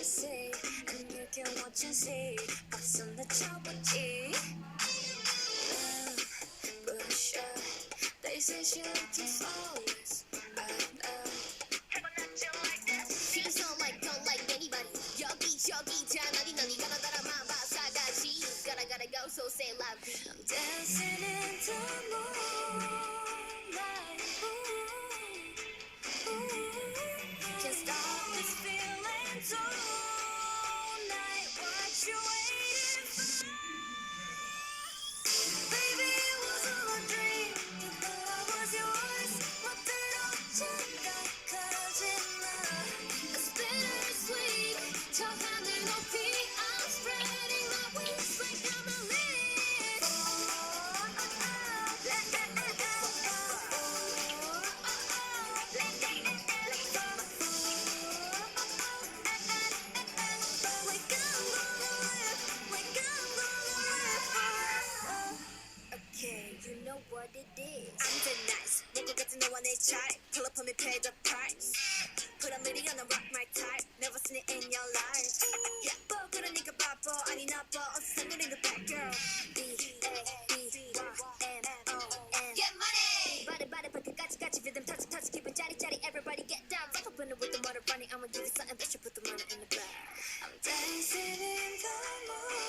say and you can watch and see what's on the 쳐보지 push up they say she looking flawless Feels not like don't like anybody 여기저기 다 너니 너니 가나 따라만 봐 사가지 gotta go so say loud I'm dancing in the moonlight can't stop this feeling tonight what you waiting for baby it was all a dream you thought I was yours 멋대로 착각하지마 it's bittersweet 저 하늘 높이 I'm spreading my wings like I'm a leaf Okay, you know what it is. I'm the nice. 뭔가 같은 너와 내 type. Pull up on me, pay the price. Put a million on rock my type. Never seen it in your life. Yeah, but 그러니까 바보 아니 나빠. 어서 상그린 the bad girl. B-A-B-Y-M-O-N. Get money. Body 끝까지 rhythm touch 기분 짜릿짜릿. Everybody get down. Fuck up with the motor running. I'ma give you something that you put the money in the bag. I'm dancing in the moonlight.